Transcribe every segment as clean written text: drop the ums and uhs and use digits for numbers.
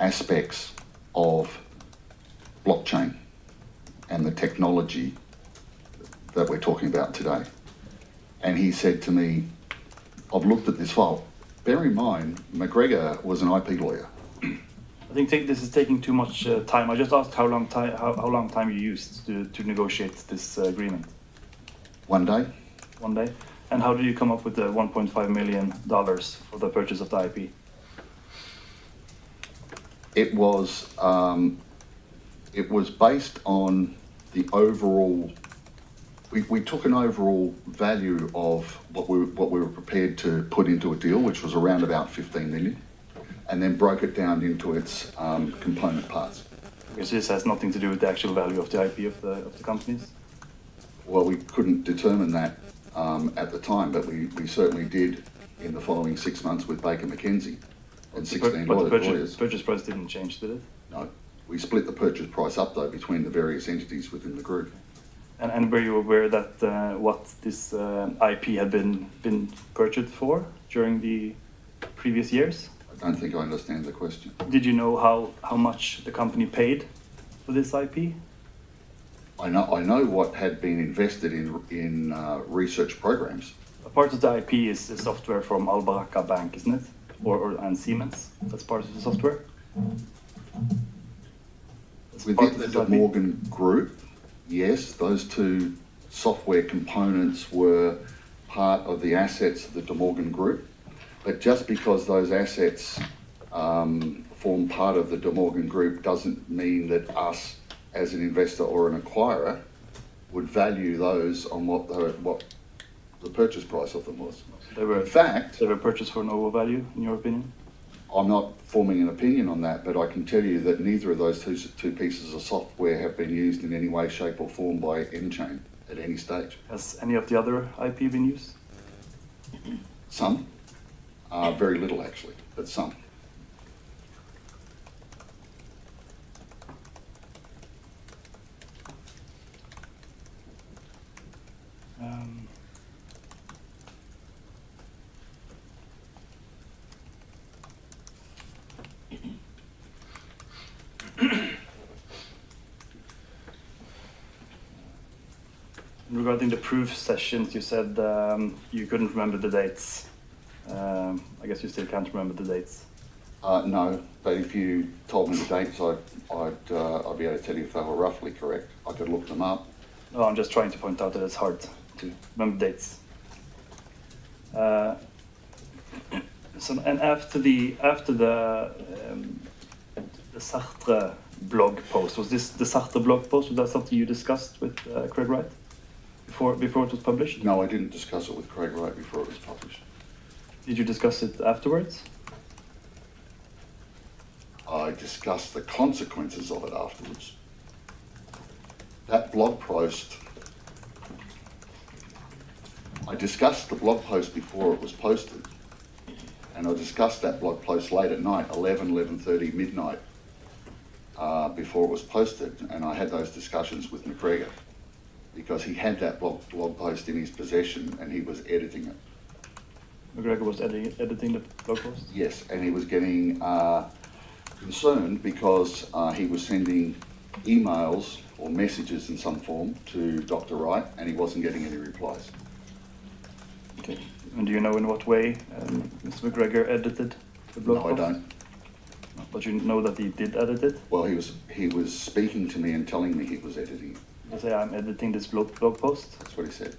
aspects of blockchain and the technology that we're talking about today. And he said to me, I've looked at this file. Bear in mind, McGregor was an IP lawyer. I think this is taking too much time. I just asked how long time you used to negotiate this agreement. 1 day. 1 day. And how did you come up with the $1.5 million for the purchase of the IP? It was based on the overall. We took an overall value of what we were prepared to put into a deal, which was around about 15 million, and then broke it down into its component parts. Because this has nothing to do with the actual value of the IP of the companies? Well, we couldn't determine that at the time, but we certainly did in the following 6 months with Baker McKenzie and 16 But the lawyers. purchase price didn't change, did it? No. We split the purchase price up, though, between the various entities within the group. And were you aware that what this IP had been purchased for during the previous years? I don't think I understand the question. Did you know how much the company paid for this IP? I know what had been invested in research programs. A part of the IP is the software from Albaraka Bank, isn't it? And Siemens. That's part of the software. Within the De Morgan group, yes, those two software components were part of the assets of the De Morgan group. But just because those assets form part of the De Morgan group doesn't mean that us, as an investor or an acquirer, would value those on what the purchase price of them was. In fact, they were purchased for an overvalue, in your opinion? I'm not forming an opinion on that, but I can tell you that neither of those two pieces of software have been used in any way, shape or form by N-Chain at any stage. Has any of the other IP been used? Some. Very little actually, but some. Regarding the proof sessions, you said you couldn't remember the dates. I guess you still can't remember the dates. No, but if you told me the dates, I'd be able to tell you if they were roughly correct. I could look them up. No, I'm just trying to point out that it's hard to remember dates. And after the Sartre blog post, was this the Sartre blog post? Was that something you discussed with Craig Wright before it was published? No, I didn't discuss it with Craig Wright before it was published. Did you discuss it afterwards? I discussed the consequences of it afterwards. That blog post, I discussed the blog post before it was posted, and I discussed that blog post late at night, 11:30 midnight, before it was posted, and I had those discussions with McGregor because he had that blog post in his possession and he was editing it. McGregor was editing the blog post? Yes, and he was getting concerned because he was sending emails or messages in some form to Dr. Wright and he wasn't getting any replies. Okay. And do you know in what way Mr. McGregor edited the blog post? No, I don't. But you know that he did edit it? Well, he was speaking to me and telling me he was editing it. You say, I'm editing this blog post? That's what he said.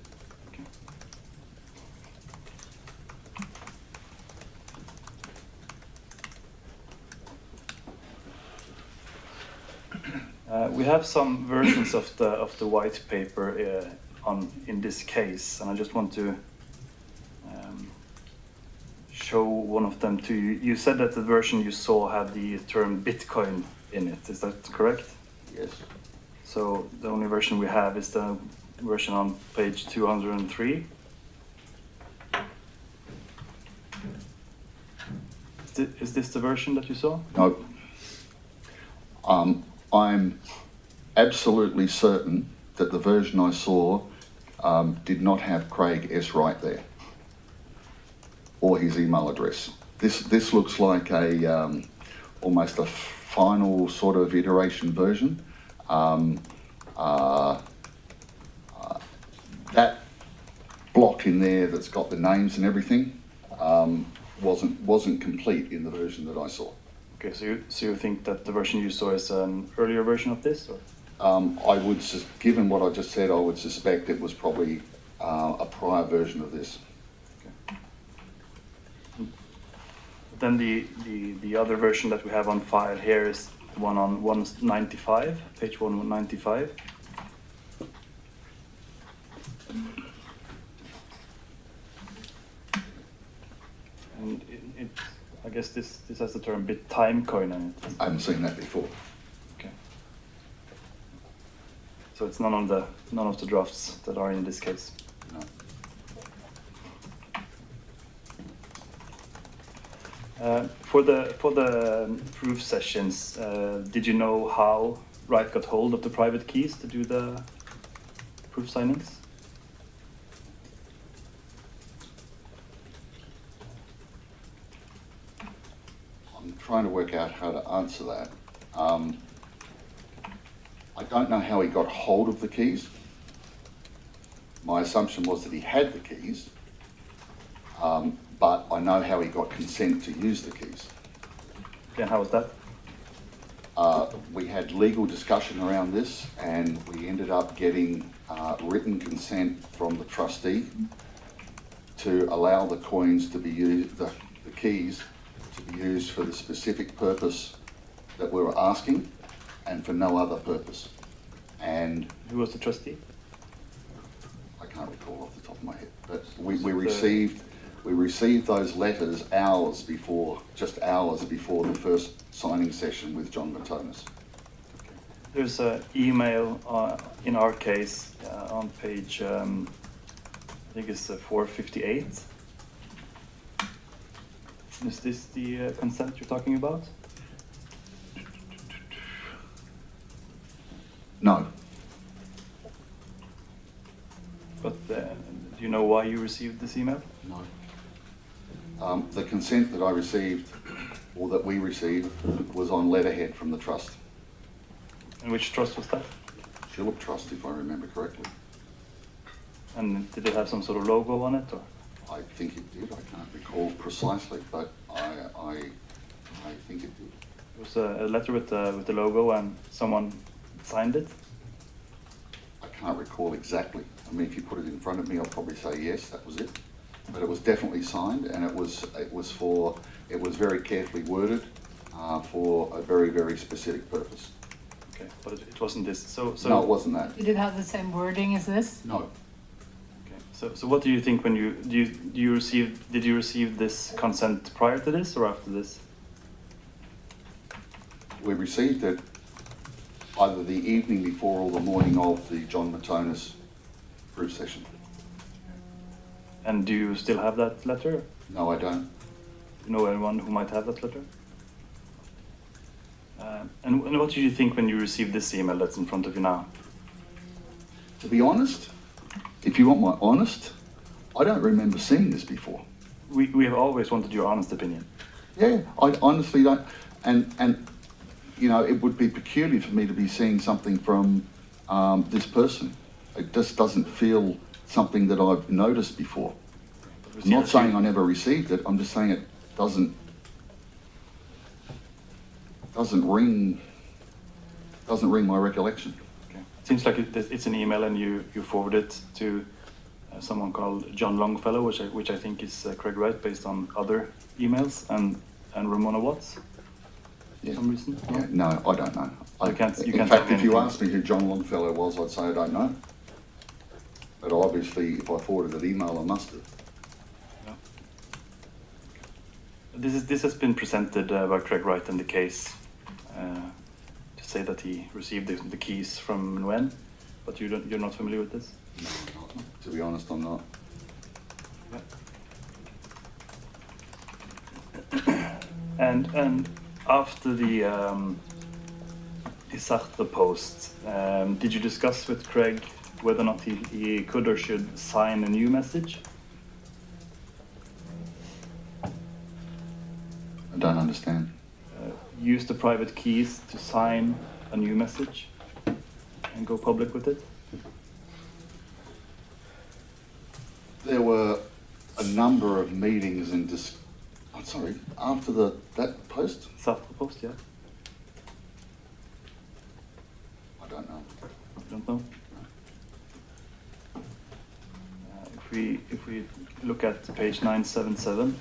We have some versions of the white paper in this case, and I just want to show one of them to you. You said that the version you saw had the term Bitcoin in it. Is that correct? Yes. So the only version we have is the version on page 203. Is this the version that you saw? No. I'm absolutely certain that the version I saw did not have Craig S. Wright there, or his email address. This looks like almost a final sort of iteration version. That block in there that's got the names and everything wasn't complete in the version that I saw. Okay, so you think that the version you saw is an earlier version of this, or? I would, given what I just said, I would suspect it was probably a prior version of this. Okay. Then the other version that we have on file here is the one on 195, page 195. And I guess this has the term bit time coin in it. I haven't seen that before. Okay. So it's none of the drafts that are in this case. No. For the proof sessions, did you know how Wright got hold of the private keys to do the proof signings? I'm trying to work out how to answer that. I don't know how he got hold of the keys. My assumption was that he had the keys, but I know how he got consent to use the keys. And how was that? We had legal discussion around this, and we ended up getting written consent from the trustee to allow the coins to be used, the keys to be used for the specific purpose that we were asking, and for no other purpose. And Who was the trustee? I can't recall off the top of my head, but we received those letters just hours before the first signing session with John Matonis. There's an email in our case on page, I think it's 458. Is this the consent you're talking about? No, But do you know why you received this email? no. The consent that I received, or that we received, was on letterhead from the trust. And which trust was that? Shillip Trust, if I remember correctly. And did it have some sort of logo on it, or? I think it did. I can't recall precisely, but I think it did. It was a letter with the logo, and someone signed it. I can't recall exactly. I mean, if you put it in front of me, I'll probably say yes, that was it. But it was definitely signed, and it was very carefully worded for a very, very specific purpose. Okay, but it wasn't this. So No, it wasn't that. Did it have the same wording as this? No. Okay. So what do you think when did you receive this consent prior to this or after this? We received it either the evening before or the morning of the John Matonis proof session. And do you still have that letter? No, I don't. Do you know anyone who might have that letter? And what did you think when you received this email that's in front of you now? To be honest, if you want my honest, I don't remember seeing this before. We have always wanted your honest opinion. Yeah, I honestly don't. And you know, it would be peculiar for me to be seeing something from this person. It just doesn't feel something that I've noticed before. I'm not saying I never received it. I'm just saying it doesn't ring my recollection. Okay. It seems like it's an email, and you forward it to someone called John Longfellow, which I think is Craig Wright, based on other emails, and Ramona Watts. For some reason. Yeah, no, I don't know. You can't In tell fact, me if you anything. asked me who John Longfellow was, I'd say I don't know. But obviously, if I forwarded that email, I must have. This has been presented by Craig Wright in the case to say that he received the keys from Nguyen, but you're not familiar with this? No, I'm not. To be honest, I'm not. And after the Sartre post, did you discuss with Craig whether or not he could or should sign a new message? I don't understand. use the private keys to sign a new message and go public with it? There were a number of meetings and after that post? After the post, yeah. I don't know. Don't know. If we look at page 977.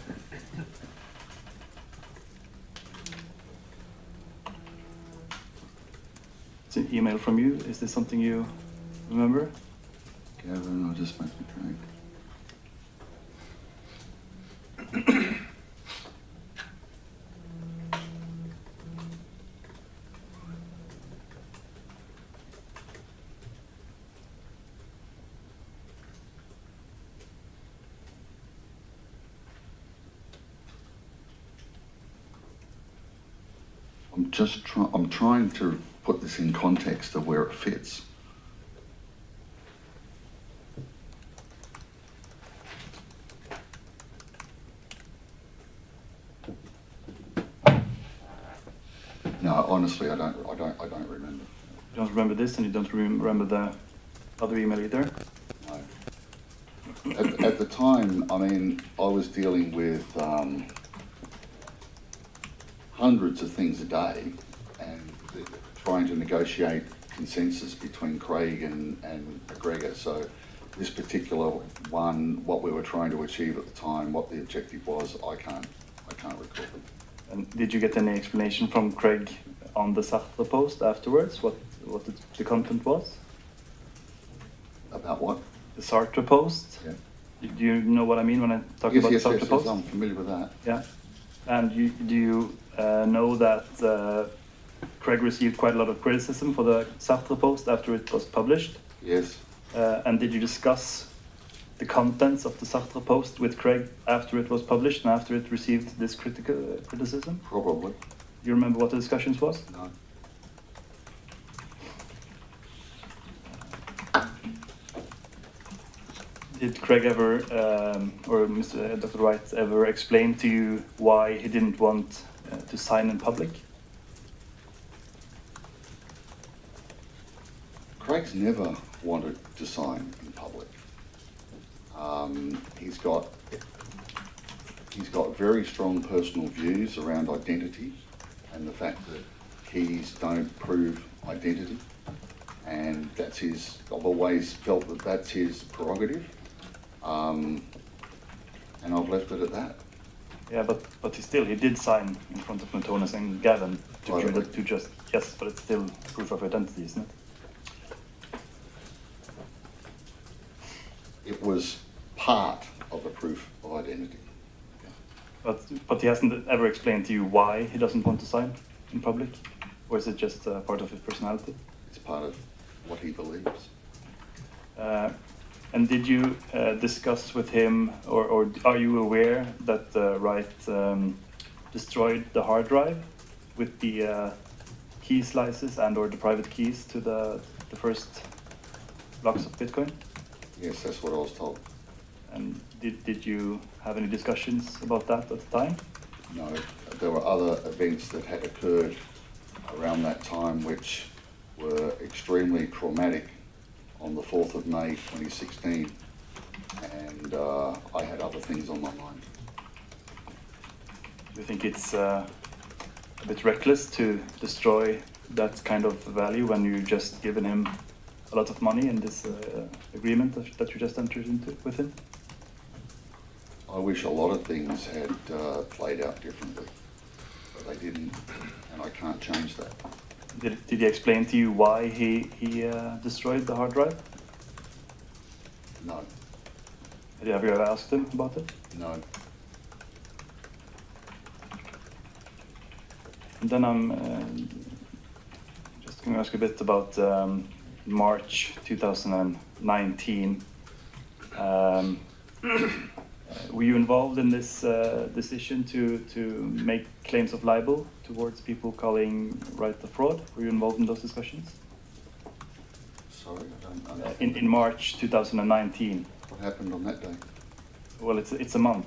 It's an email from you. Is this something you remember? Gavin, I'll just make me drink. I'm trying to put this in context of where it fits. No, honestly, I don't remember. You don't remember this, and you don't remember the other email either? No. At the time, I mean, I was dealing with hundreds of things a day and trying to negotiate consensus between Craig and McGregor. So this particular one, what we were trying to achieve at the time, what the objective was, I can't recall. And did you get any explanation from Craig on the Sartre post afterwards? What the content was? About what? The Sartre post? Yeah. Do you know what I mean when I talk about the Sartre post? Yes, I'm familiar with that. Yeah. And do you know that Craig received quite a lot of criticism for the Sartre post after it was published? Yes. And did you discuss the contents of the Sartre post with Craig after it was published and after it received this criticism? Probably. You remember what the discussions was? No. Did Craig ever, or Dr. Wright ever explain to you why he didn't want to sign in public? Craig's never wanted to sign in public. He's got very strong personal views around identity and the fact that keys don't prove identity, and I've always felt that that's his prerogative, and I've left it at that. Yeah, but he did sign in front of Antonis and Gavin Privately. to just, yes, but it's still proof of identity, isn't it? It was part of the proof of identity. But he hasn't ever explained to you why he doesn't want to sign in public? Or is it just part of his personality? It's part of what he believes. And did you discuss with him, or are you aware that Wright destroyed the hard drive with the key slices and or the private keys to the first blocks of Bitcoin? Yes, that's what I was told. And did you have any discussions about that at the time? No, there were other events that had occurred around that time which were extremely traumatic on the 4th of May 2016, and I had other things on my mind. Do you think it's a bit reckless to destroy that kind of value when you just given him a lot of money in this agreement that you just entered into with him? I wish a lot of things had played out differently, but they didn't, and I can't change that. Did he explain to you why he destroyed the hard drive? No. Have you ever asked him about it? No. And then I'm just going to ask a bit about March 2019. Were you involved in this decision to make claims of libel towards people calling Wright a fraud? Were you involved in those discussions? Sorry, I don't understand. In March 2019. What happened on that day? Well, it's a month